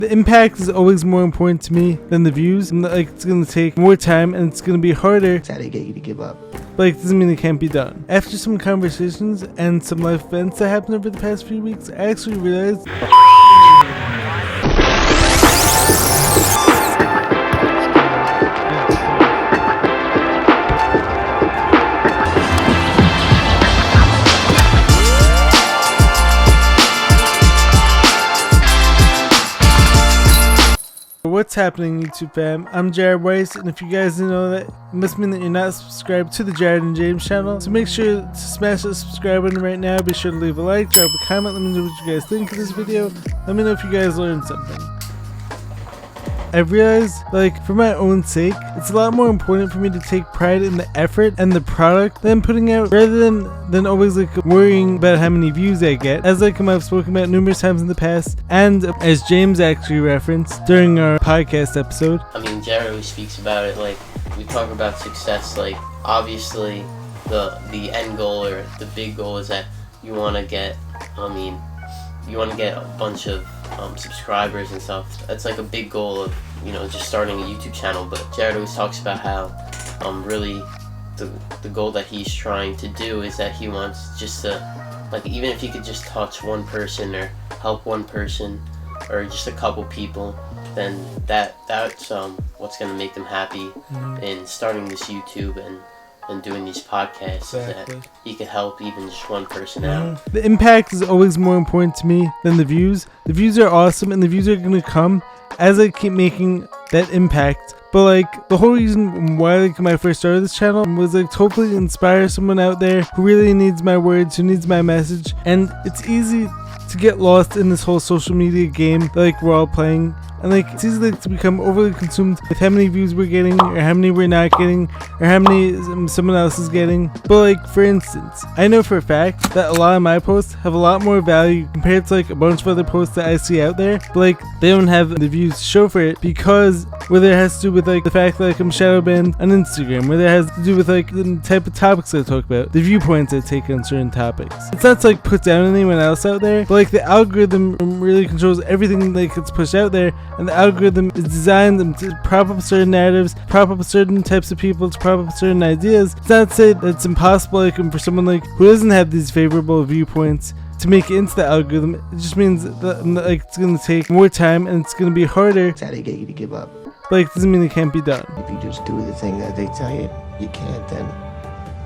The impact is always more important to me than the views. And like, it's gonna take more time and it's gonna be harder. That's how they get you to give up. But like, doesn't mean it can't be done. After some conversations and some life events that happened over the past few weeks, I actually realized what's happening, YouTube fam. I'm Jared Weiss, and if you guys didn't know that, it must mean that you're not subscribed to the Jared and James channel. So make sure to smash that subscribe button right now. Be sure to leave a like, drop a comment, let me know what you guys think of this video. Let me know if you guys learned something. I've realized, like, for my own sake, it's a lot more important for me to take pride in the effort and the product that I'm putting out, rather than always like worrying about how many views I get, as like I've spoken about numerous times in the past, and as James actually referenced during our podcast episode. I mean, Jared always speaks about it, like, we talk about success, like, obviously the end goal or the big goal is that you want to get, you want to get a bunch of subscribers and stuff. That's like a big goal of, you know, just starting a YouTube channel. But Jared always talks about how really the goal that he's trying to do is that he wants just to, like, even if he could just touch one person or help one person or just a couple people, then that's what's going to make them happy in starting this YouTube and doing these podcasts. Exactly. That he could help even just one person out. The impact is always more important to me than the views. The views are awesome and the views are going to come as I keep making that impact. But like, the whole reason why like when I first started this channel was like to hopefully inspire someone out there who really needs my words, who needs my message. And it's easy to get lost in this whole social media game that like we're all playing. And like, it's easy like to become overly consumed with how many views we're getting, or how many we're not getting, or how many someone else is getting. But like, for instance, I know for a fact that a lot of my posts have a lot more value compared to like a bunch of other posts that I see out there. But like, they don't have the views to show for it, because whether it has to do with like the fact that like I'm shadow banned on Instagram, whether it has to do with like the type of topics I talk about, the viewpoints I take on certain topics. It's not to like put down anyone else out there, but like the algorithm really controls everything like it's pushed out there. And the algorithm is designed to prop up certain narratives, prop up certain types of people, to prop up certain ideas. It's not to say that it's impossible like for someone like who doesn't have these favorable viewpoints to make it into the algorithm. It just means that like it's gonna take more time and it's gonna be harder. That's how they get you to give up. But like, it doesn't mean it can't be done. If you just do the thing that they tell you you can't, then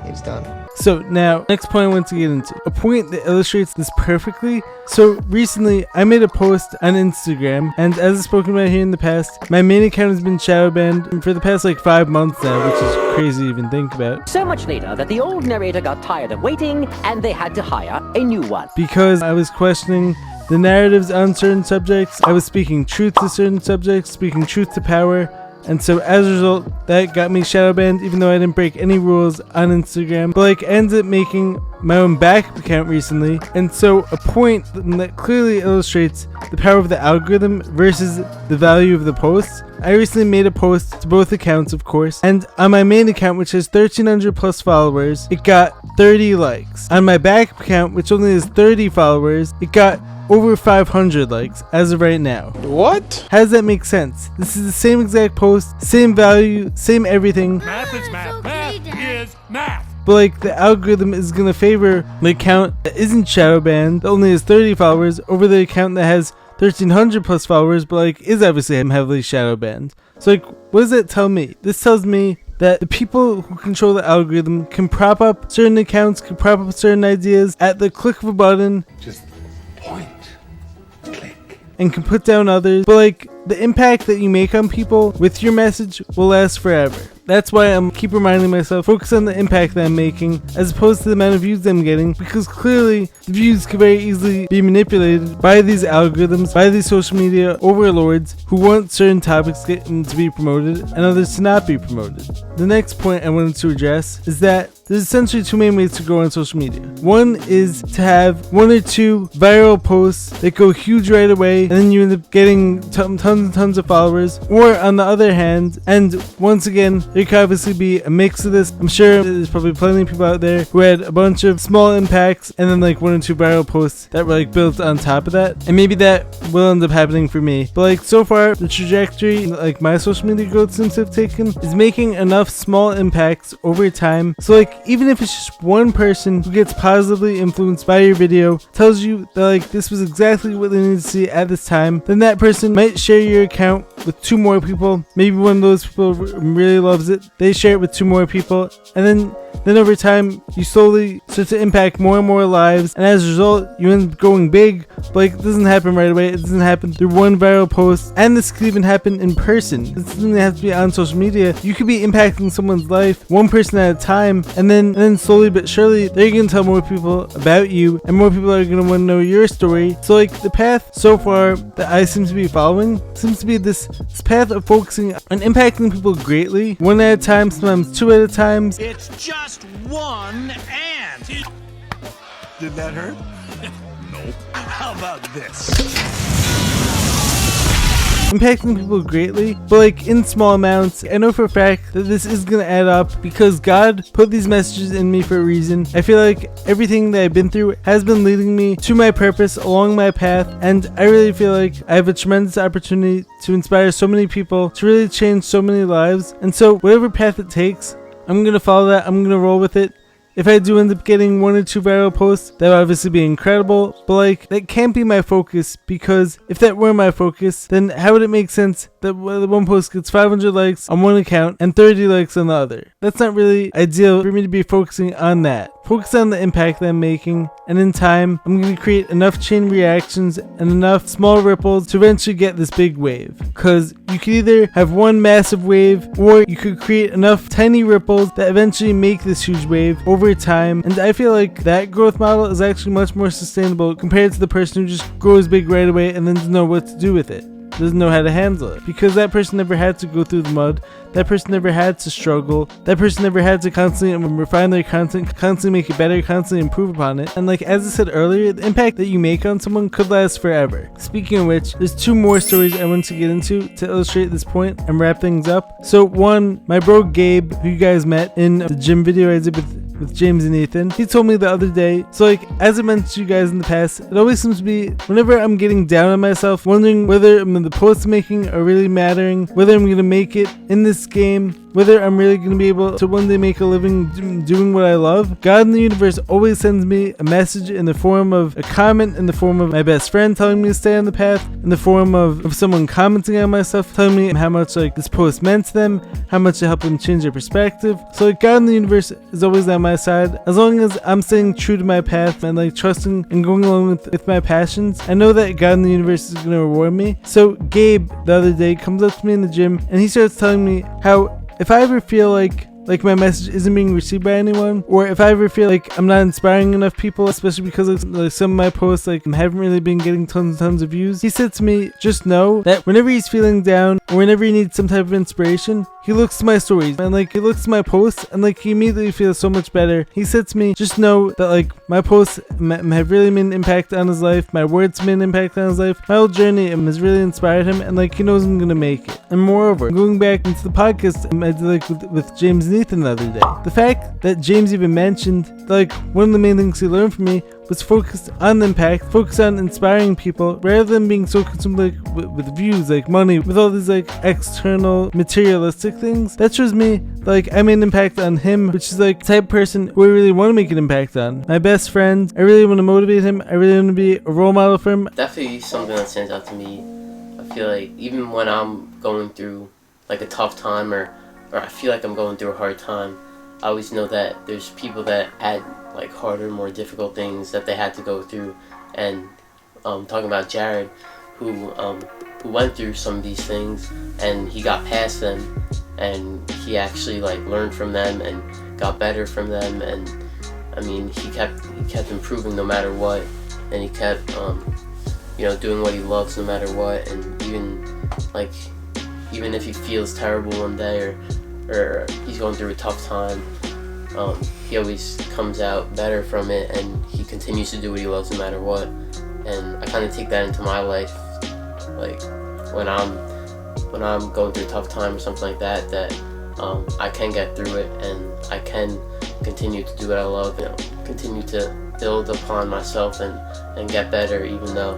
it's done. So now, next point I want to get into. A point that illustrates this perfectly. So recently, I made a post on Instagram, and as I've spoken about here in the past, my main account has been shadow banned for the past like 5 months now, which is crazy to even think about. So much later that the old narrator got tired of waiting, and they had to hire a new one. Because I was questioning the narratives on certain subjects, I was speaking truth to certain subjects, speaking truth to power. And so as a result, that got me shadow banned, even though I didn't break any rules on Instagram. But like, I ended up making my own backup account recently. And so a point that clearly illustrates the power of the algorithm versus the value of the posts. I recently made a post to both accounts, of course. And on my main account, which has 1,300 plus followers, it got 30 likes. On my backup account, which only has 30 followers, it got over 500 likes as of right now. What? How does that make sense? This is the same exact post, same value, same everything. Math is math. Math is math. But like, the algorithm is gonna favor the account that isn't shadow banned, that only has 30 followers, over the account that has 1,300 plus followers, but like is obviously heavily shadow banned. So like, what does that tell me? This tells me that the people who control the algorithm can prop up certain accounts, can prop up certain ideas at the click of a button. Just point, click, and can put down others. But like, the impact that you make on people with your message will last forever. That's why I'm keep reminding myself, focus on the impact that I'm making as opposed to the amount of views I'm getting, because clearly the views can very easily be manipulated by these algorithms, by these social media overlords who want certain topics to be promoted and others to not be promoted. the next point I wanted to address is that there's essentially two main ways to grow on social media. One is to have 1 or 2 viral posts that go huge right away, and then you end up getting tons and tons of followers. Or on the other hand, and once again, there could obviously be a mix of this. I'm sure there's probably plenty of people out there who had a bunch of small impacts and then like 1 or 2 viral posts that were like built on top of that. And maybe that will end up happening for me. But like so far, the trajectory like my social media growth seems to have taken is making enough small impacts over time. So like even if it's just one person who gets positively influenced by your video, tells you that like this was exactly what they need to see at this time, then that person might share your account with 2 more people. Maybe one of those people really loves it, they share it with 2 more people, and then over time you slowly start to impact more and more lives, and as a result you end up going big. But like it doesn't happen right away, it doesn't happen through one viral post, and this could even happen in person. It doesn't have to be on social media. You could be impacting someone's life one person at a time, and then slowly but surely they're gonna tell more people about you, and more people are gonna want to know your story. So like the path so far that I seem to be following seems to be this path of focusing on impacting people greatly, 1 at a time, sometimes 2 at a time. It's just one ant. Did that hurt? No. How about this? Impacting people greatly, but like in small amounts. I know for a fact that this is gonna add up because God put these messages in me for a reason. I feel like everything that I've been through has been leading me to my purpose along my path, and I really feel like I have a tremendous opportunity to inspire so many people, to really change so many lives. And so whatever path it takes, I'm gonna follow that, I'm gonna roll with it. If I do end up getting 1 or 2 viral posts, that would obviously be incredible, but like that can't be my focus, because if that were my focus, then how would it make sense that the one post gets 500 likes on one account and 30 likes on the other? That's not really ideal for me to be focusing on that. Focus on the impact that I'm making, and in time, I'm going to create enough chain reactions and enough small ripples to eventually get this big wave. Because you could either have one massive wave, or you could create enough tiny ripples that eventually make this huge wave over time. And I feel like that growth model is actually much more sustainable compared to the person who just grows big right away and then doesn't know what to do with it, doesn't know how to handle it, because that person never had to go through the mud, that person never had to struggle, that person never had to constantly refine their content, constantly make it better, constantly improve upon it. And like as I said earlier, the impact that you make on someone could last forever. Speaking of which, there's 2 more stories I want to get into to illustrate this point and wrap things up. So one, my bro Gabe, who you guys met in the gym video I did with James and Ethan, he told me the other day, so like as I mentioned to you guys in the past, it always seems to be whenever I'm getting down on myself, wondering whether the posts I'm making are really mattering, whether I'm gonna make it in this game, whether I'm really going to be able to one day make a living doing what I love, God in the universe always sends me a message in the form of a comment, in the form of my best friend telling me to stay on the path, in the form of someone commenting on my stuff, telling me how much like this post meant to them, how much it helped them change their perspective. So like God in the universe is always on my side. As long as I'm staying true to my path and like trusting and going along with my passions, I know that God in the universe is going to reward me. So Gabe the other day comes up to me in the gym and he starts telling me how if I ever feel like my message isn't being received by anyone, or if I ever feel like I'm not inspiring enough people, especially because like some of my posts like haven't really been getting tons and tons of views, he said to me, just know that whenever he's feeling down or whenever he needs some type of inspiration, he looks to my stories and like he looks to my posts and like he immediately feels so much better. He said to me, just know that like my posts have really made an impact on his life, my words made an impact on his life, my whole journey has really inspired him, and like he knows I'm gonna make it. And moreover, going back into the podcast I did like with James and Ethan the other day, the fact that James even mentioned that, like one of the main things he learned from me was focused on the impact, focused on inspiring people rather than being so consumed like with views, like money, with all these like external materialistic things. That shows me like I made an impact on him, which is like the type of person who I really want to make an impact on. My best friend, I really want to motivate him, I really want to be a role model for him. Definitely something that stands out to me. I feel like even when I'm going through like a tough time or I feel like I'm going through a hard time, I always know that there's people that had like harder, more difficult things that they had to go through. And talking about Jared, who went through some of these things and he got past them, and he actually like learned from them and got better from them. And I mean, he kept improving no matter what, and he kept doing what he loves no matter what. And even if he feels terrible one day or he's going through a tough time, he always comes out better from it, and he continues to do what he loves no matter what. And I kind of take that into my life, like when I'm going through a tough time or something like that, I can get through it, and I can continue to do what I love, continue to build upon myself and get better, even though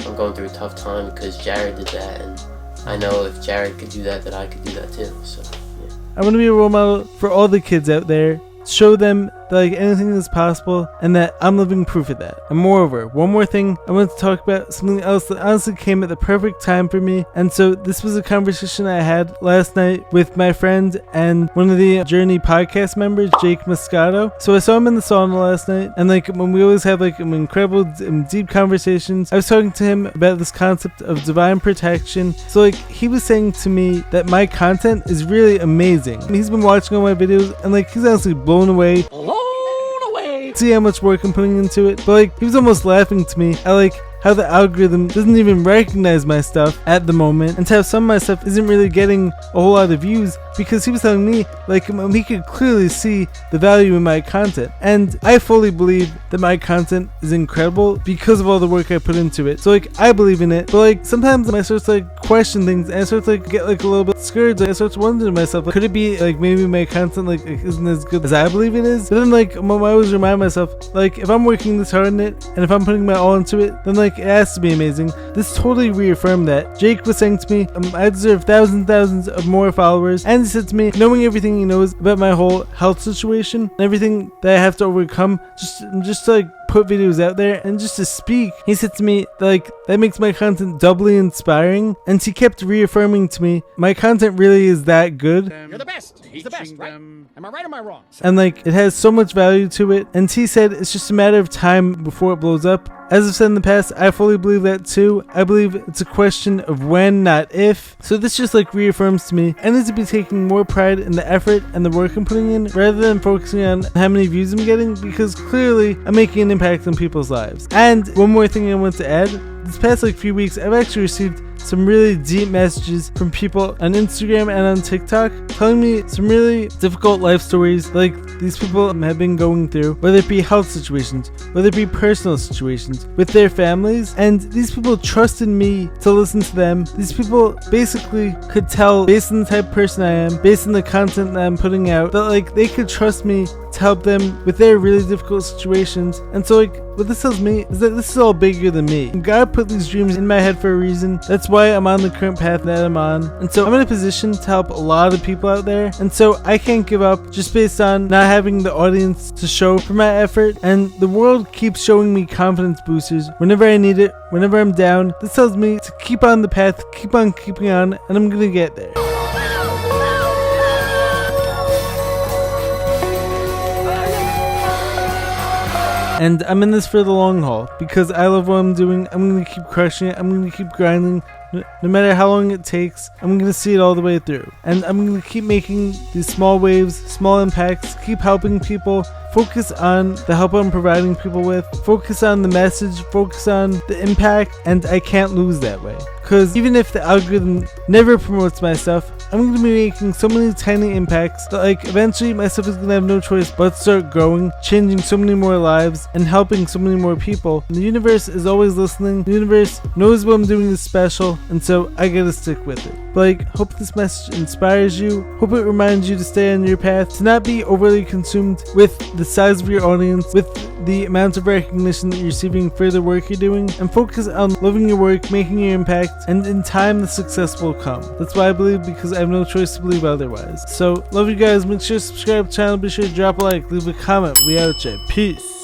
I'm going through a tough time, because Jared did that, and I know if Jared could do that, that I could do that too. So yeah. I want to be a role model for all the kids out there. Show them that like anything is possible, and that I'm living proof of that. And moreover, one more thing, I want to talk about something else that honestly came at the perfect time for me. And so this was a conversation I had last night with my friend and one of the Journey podcast members, Jake Moscato. So I saw him in the sauna last night, and like when we always have like incredible deep conversations, I was talking to him about this concept of divine protection. So like he was saying to me that my content is really amazing. He's been watching all my videos, and like he's honestly blown away. See how much work I'm putting into it. But like he was almost laughing to me at like how the algorithm doesn't even recognize my stuff at the moment, and how some of my stuff isn't really getting a whole lot of views, because he was telling me like he could clearly see the value in my content. And I fully believe that my content is incredible because of all the work I put into it. So like I believe in it, but like sometimes I start to like question things, and I start to like get like a little bit discouraged. I start to wonder to myself, like, could it be like maybe my content like isn't as good as I believe it is? But then like I always remind myself, like if I'm working this hard on it, and if I'm putting my all into it, then like it has to be amazing. This totally reaffirmed that. Jake was saying to me, I deserve thousands of more followers, and he said to me, knowing everything he knows about my whole health situation and everything that I have to overcome, just to like put videos out there and just to speak, he said to me like that makes my content doubly inspiring. And he kept reaffirming to me my content really is that good. You're the best. He's the best, right? Am I right or am I wrong? And like it has so much value to it, and he said it's just a matter of time before it blows up. As I've said in the past, I fully believe that too. I believe it's a question of when, not if. So this just like reaffirms to me I need to be taking more pride in the effort and the work I'm putting in, rather than focusing on how many views I'm getting, because clearly I'm making an impact on people's lives. And one more thing I want to add, this past like few weeks I've actually received some really deep messages from people on Instagram and on TikTok telling me some really difficult life stories like these people have been going through, whether it be health situations, whether it be personal situations with their families. And these people trusted me to listen to them. These people basically could tell, based on the type of person I am, based on the content that I'm putting out, that like they could trust me to help them with their really difficult situations. And so like what this tells me is that this is all bigger than me. God put these dreams in my head for a reason. That's why I'm on the current path that I'm on. And so I'm in a position to help a lot of people out there. And so I can't give up just based on not having the audience to show for my effort. And the world keeps showing me confidence boosters whenever I need it, whenever I'm down. This tells me to keep on the path, keep on keeping on, and I'm gonna get there. And I'm in this for the long haul, because I love what I'm doing. I'm going to keep crushing it. I'm going to keep grinding. No matter how long it takes, I'm going to see it all the way through. And I'm going to keep making these small waves, small impacts, keep helping people. Focus on the help I'm providing people with. Focus on the message. Focus on the impact. And I can't lose that way. Because even if the algorithm never promotes my stuff, I'm going to be making so many tiny impacts that like eventually my stuff is going to have no choice but to start growing, changing so many more lives, and helping so many more people. And the universe is always listening. The universe knows what I'm doing is special, and so I gotta stick with it. But like, hope this message inspires you. Hope it reminds you to stay on your path, to not be overly consumed with the size of your audience, with the amount of recognition that you're receiving for the work you're doing, and focus on loving your work, making your impact, and in time the success will come. That's why I believe, because I have no choice to believe otherwise. So love you guys. Make sure to subscribe to the channel, be sure to drop a like, leave a comment. We out, chat. Peace.